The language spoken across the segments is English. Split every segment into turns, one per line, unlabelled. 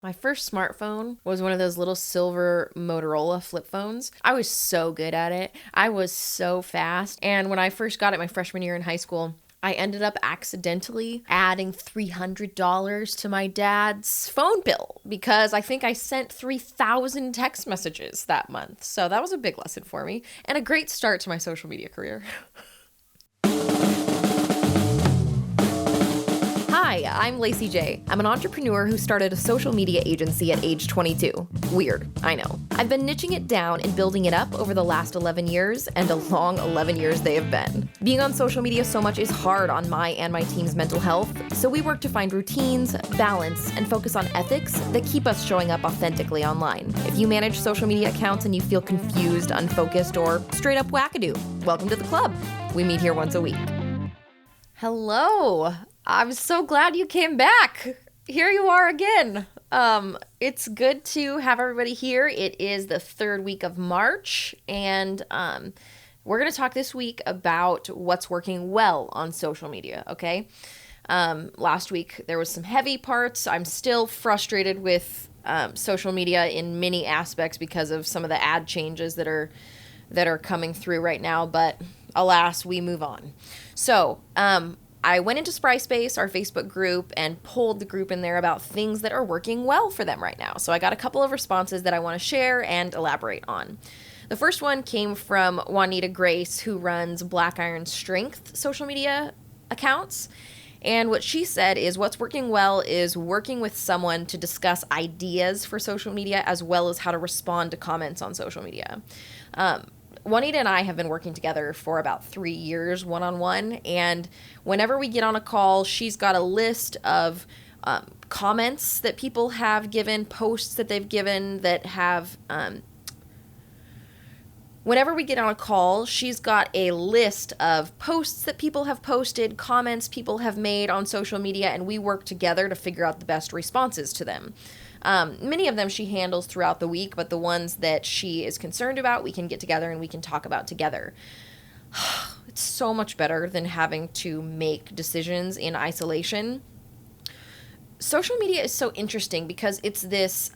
My first smartphone was one of those little silver Motorola flip phones. I was so good at it. I was so fast. And when I first got it my freshman year in high school, I ended up accidentally adding $300 to my dad's phone bill because I think I sent 3,000 text messages that month. So that was a big lesson for me and a great start to my social media career. Hi, I'm Lacey J. I'm an entrepreneur who started a social media agency at age 22. Weird, I know. I've been niching it down and building it up over the last 11 years, and a long 11 years they have been. Being on social media so much is hard on my and my team's mental health, so we work to find routines, balance, and focus on ethics that keep us showing up authentically online. If you manage social media accounts and you feel confused, unfocused, or straight up wackadoo, welcome to the club. We meet here once a week. Hello. I'm so glad you came back. Here you are again. It's good to have everybody here. It is the third week of March, and we're going to talk this week about what's working well on social media, okay? Last week, there was some heavy parts. I'm still frustrated with social media in many aspects because of some of the ad changes that are coming through right now, but alas, we move on. So, I went into Spryspace, our Facebook group, and polled the group in there about things that are working well for them right now. So I got a couple of responses that I want to share and elaborate on. The first one came from Juanita Grace, who runs Black Iron Strength social media accounts. And what she said is what's working well is working with someone to discuss ideas for social media as well as how to respond to comments on social media. Juanita and I have been working together for about 3 years one-on-one, and whenever we get on a call, she's got a list of comments that people have given, posts that they've given that have... Whenever we get on a call, she's got a list of posts that people have posted, comments people have made on social media, and we work together to figure out the best responses to them. Many of them she handles throughout the week, but the ones that she is concerned about, we can get together and we can talk about together. It's so much better than having to make decisions in isolation. Social media is so interesting because it's this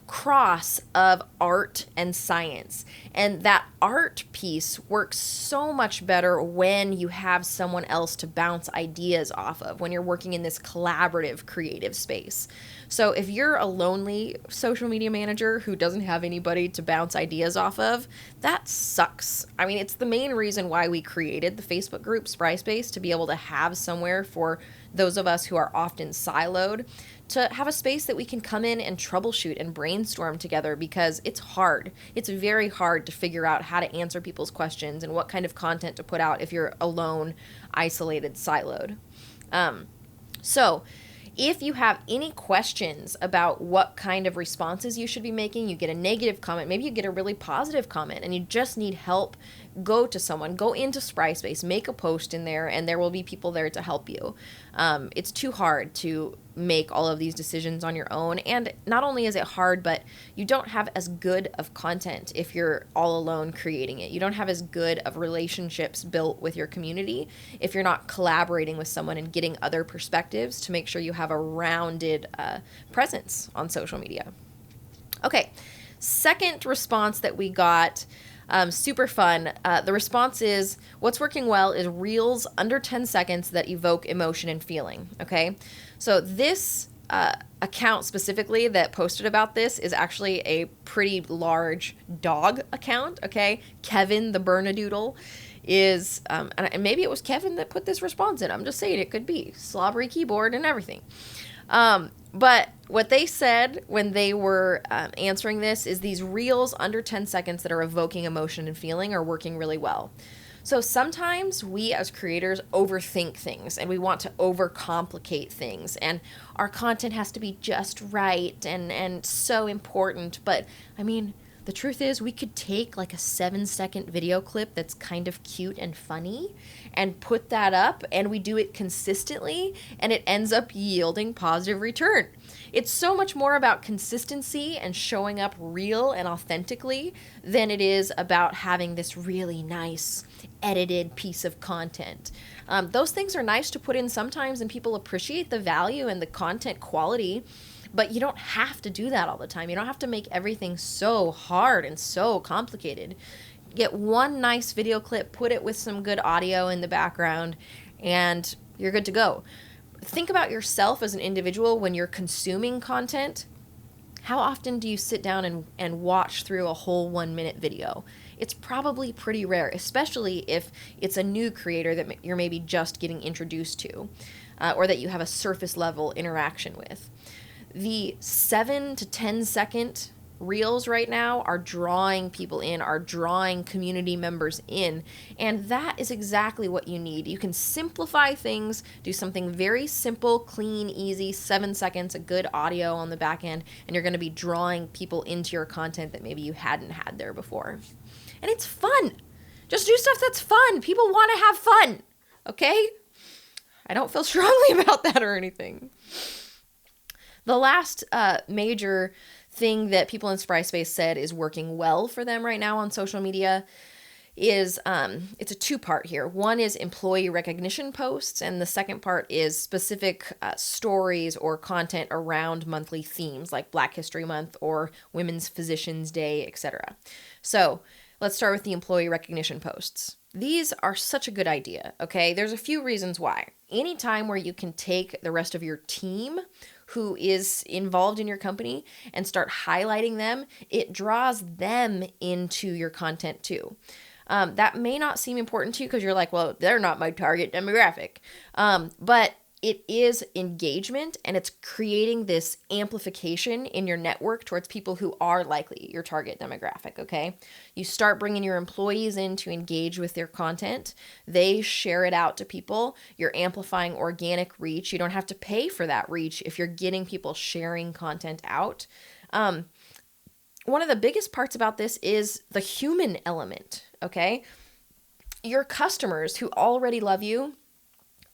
cross of art and science. And that art piece works so much better when you have someone else to bounce ideas off of, when you're working in this collaborative, creative space. So if you're a lonely social media manager who doesn't have anybody to bounce ideas off of, that sucks. I mean, it's the main reason why we created the Facebook group Spryspace, to be able to have somewhere for those of us who are often siloed, to have a space that we can come in and troubleshoot and brainstorm together, because it's hard. It's very hard to figure out how to answer people's questions and what kind of content to put out if you're alone, isolated, siloed. So if you have any questions about what kind of responses you should be making, you get a negative comment, maybe you get a really positive comment, and you just need help, go to someone, go into Spryspace, make a post in there, and there will be people there to help you. It's too hard to make all of these decisions on your own, and not only is it hard, but you don't have as good of content if you're all alone creating it. You don't have as good of relationships built with your community if you're not collaborating with someone and getting other perspectives to make sure you have a rounded presence on social media. Okay, second response that we got, super fun. The response is, what's working well is reels under 10 seconds that evoke emotion and feeling, okay? So this account specifically that posted about this is actually a pretty large dog account, okay? Kevin the Bernedoodle is, and maybe it was Kevin that put this response in. I'm just saying it could be. Slobbery keyboard and everything. But what they said when they were answering this is these reels under 10 seconds that are evoking emotion and feeling are working really well. So sometimes we as creators overthink things and we want to overcomplicate things, and our content has to be just right and so important. But I mean, the truth is we could take like a 7-second video clip that's kind of cute and funny and put that up, and we do it consistently, and it ends up yielding positive return. It's so much more about consistency and showing up real and authentically than it is about having this really nice edited piece of content. Those things are nice to put in sometimes, and people appreciate the value and the content quality, But you don't have to do that all the time. You don't have to make everything so hard and so complicated. Get one nice video clip, put it with some good audio in the background, and you're good to go. Think about yourself as an individual when you're consuming content. How often do you sit down and watch through a whole 1-minute video? It's probably pretty rare, especially if it's a new creator that you're maybe just getting introduced to, or that you have a surface level interaction with. The 7 to 10 second reels right now are drawing people in, are drawing community members in, and that is exactly what you need. You can simplify things, do something very simple, clean, easy, 7 seconds, a good audio on the back end, and you're going to be drawing people into your content that maybe you hadn't had there before. And it's fun. Just do stuff that's fun. People want to have fun, okay? I don't feel strongly about that or anything. The last major thing that people in Spry Space said is working well for them right now on social media is it's a two-part here. One is employee recognition posts, and the second part is specific stories or content around monthly themes like Black History Month or Women's Physicians Day, etc. So let's start with the employee recognition posts. These are such a good idea, okay? There's a few reasons why. Anytime where you can take the rest of your team who is involved in your company and start highlighting them, it draws them into your content too. That may not seem important to you because you're like, well, they're not my target demographic. But it is engagement, and it's creating this amplification in your network towards people who are likely your target demographic, okay? You start bringing your employees in to engage with their content. They share it out to people. You're amplifying organic reach. You don't have to pay for that reach if you're getting people sharing content out. One of the biggest parts about this is the human element, okay? Your customers who already love you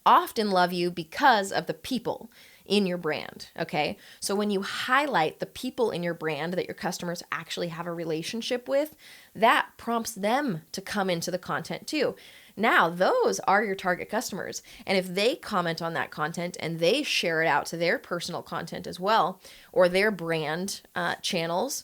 often love you because of the people in your brand, okay? So when you highlight the people in your brand that your customers actually have a relationship with, that prompts them to come into the content too. Now, those are your target customers. And if they comment on that content and they share it out to their personal content as well, or their brand channels,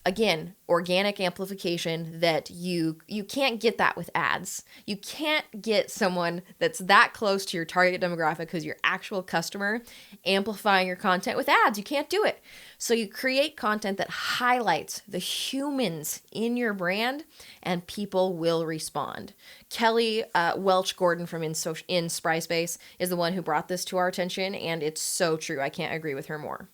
again, organic amplification that you can't get that with ads. You can't get someone that's that close to your target demographic who's your actual customer amplifying your content with ads. You can't do it. So you create content that highlights the humans in your brand, and people will respond. Kelly Welch Gordon from in Spry Space is the one who brought this to our attention, and it's so true. I can't agree with her more.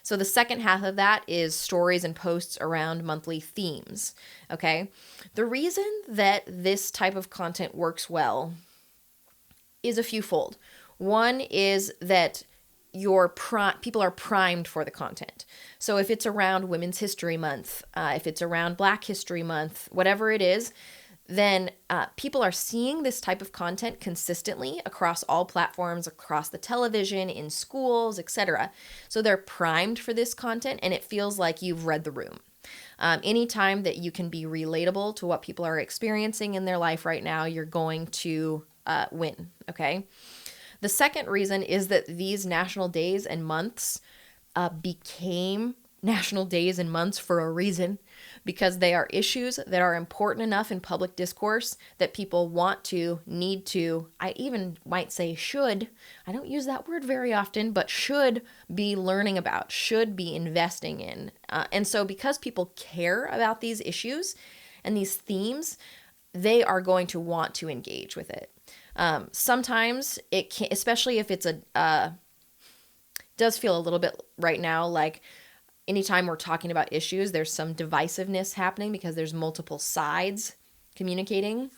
So the second half of that is stories and posts around monthly themes, okay? The reason that this type of content works well is a fewfold. One is that people are primed for the content. So if it's around Women's History Month, if it's around Black History Month, whatever it is, then people are seeing this type of content consistently across all platforms, across the television, in schools, etc. So they're primed for this content, and it feels like you've read the room. Anytime that you can be relatable to what people are experiencing in their life right now, you're going to win, okay? The second reason is that these national days and months became national days and months for a reason, because they are issues that are important enough in public discourse that people want to, need to, I even might say should, I don't use that word very often, but should be learning about, should be investing in. And so because people care about these issues and these themes, they are going to want to engage with it. Sometimes it can, especially if it's does feel a little bit right now like anytime we're talking about issues, there's some divisiveness happening because there's multiple sides communicating.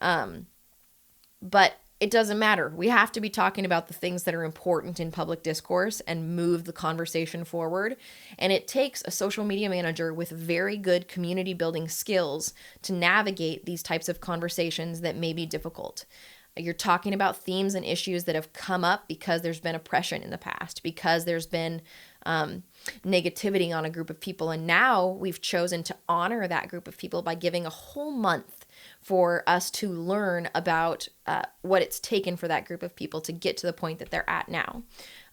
But it doesn't matter. We have to be talking about the things that are important in public discourse and move the conversation forward. And it takes a social media manager with very good community building skills to navigate these types of conversations that may be difficult. You're talking about themes and issues that have come up because there's been oppression in the past, because there's been negativity on a group of people. And now we've chosen to honor that group of people by giving a whole month for us to learn about what it's taken for that group of people to get to the point that they're at now.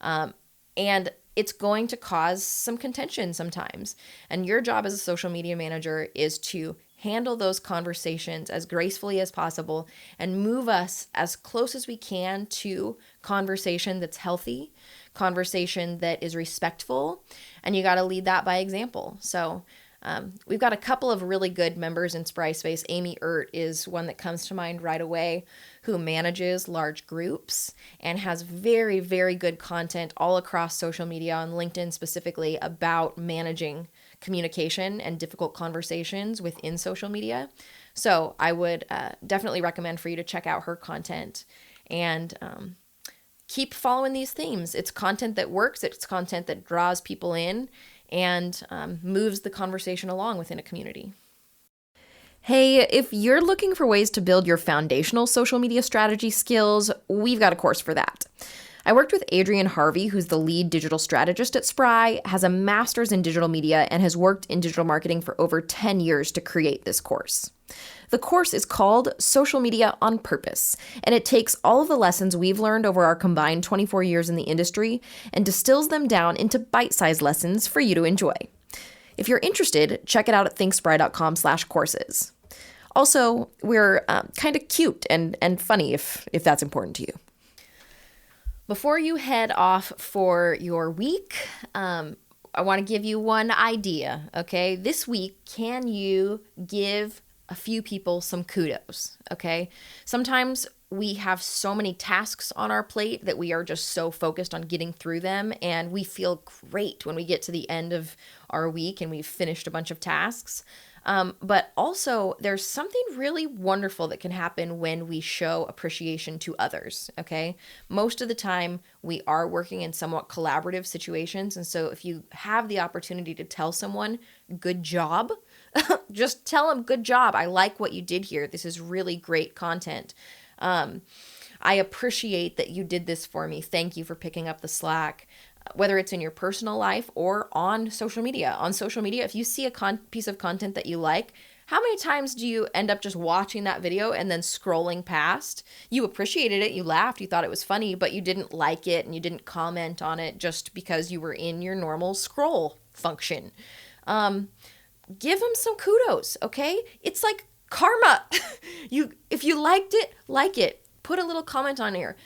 And it's going to cause some contention sometimes. And your job as a social media manager is to handle those conversations as gracefully as possible and move us as close as we can to conversation that's healthy, conversation that is respectful, and you got to lead that by example. So we've got a couple of really good members in Spry Space. Amy Ert is one that comes to mind right away, who manages large groups and has very, very good content all across social media, on LinkedIn specifically, about managing communication and difficult conversations within social media. So I would definitely recommend for you to check out her content and keep following these themes. It's content that works. It's content that draws people in and moves the conversation along within a community. Hey, if you're looking for ways to build your foundational social media strategy skills, we've got a course for that. I worked with Adrian Harvey, who's the lead digital strategist at Spry, has a master's in digital media, and has worked in digital marketing for over 10 years to create this course. The course is called Social Media on Purpose, and it takes all of the lessons we've learned over our combined 24 years in the industry and distills them down into bite-sized lessons for you to enjoy. If you're interested, check it out at thinkspry.com/courses. Also, we're kind of cute and funny if that's important to you. Before you head off for your week, I want to give you one idea, okay? This week, can you give a few people some kudos, okay? Sometimes we have so many tasks on our plate that we are just so focused on getting through them, and we feel great when we get to the end of our week and we've finished a bunch of tasks. But also, there's something really wonderful that can happen when we show appreciation to others, okay? Most of the time, we are working in somewhat collaborative situations, and so if you have the opportunity to tell someone, good job, just tell them, good job, I like what you did here. This is really great content. I appreciate that you did this for me. Thank you for picking up the slack. Whether it's in your personal life or on social media. On social media, if you see a piece of content that you like, how many times do you end up just watching that video and then scrolling past? You appreciated it, you laughed, you thought it was funny, but you didn't like it and you didn't comment on it just because you were in your normal scroll function. Give them some kudos, okay? It's like karma. If you liked it, like it. Put a little comment on here.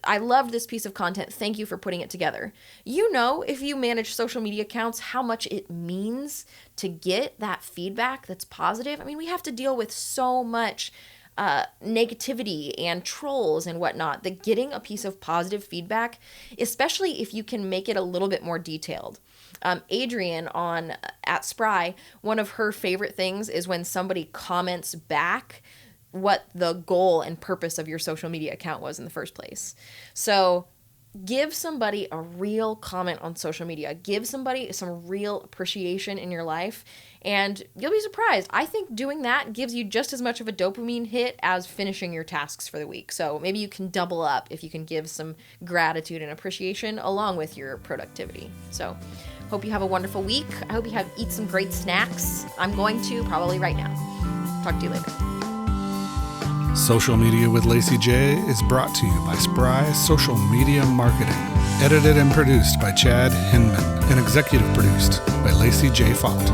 I loved this piece of content. Thank you for putting it together. You know, if you manage social media accounts, how much it means to get that feedback that's positive. I mean, we have to deal with so much negativity and trolls and whatnot, that getting a piece of positive feedback, especially if you can make it a little bit more detailed. Adrian at Spry, one of her favorite things is when somebody comments back what the goal and purpose of your social media account was in the first place. So give somebody a real comment on social media. Give somebody some real appreciation in your life, and you'll be surprised. I think doing that gives you just as much of a dopamine hit as finishing your tasks for the week. So maybe you can double up if you can give some gratitude and appreciation along with your productivity. So hope you have a wonderful week. I hope you eat some great snacks. I'm going to probably right now. Talk to you later.
Social Media with Lacey J is brought to you by Spry Social Media Marketing. Edited and produced by Chad Hinman and executive produced by Lacey J. Font.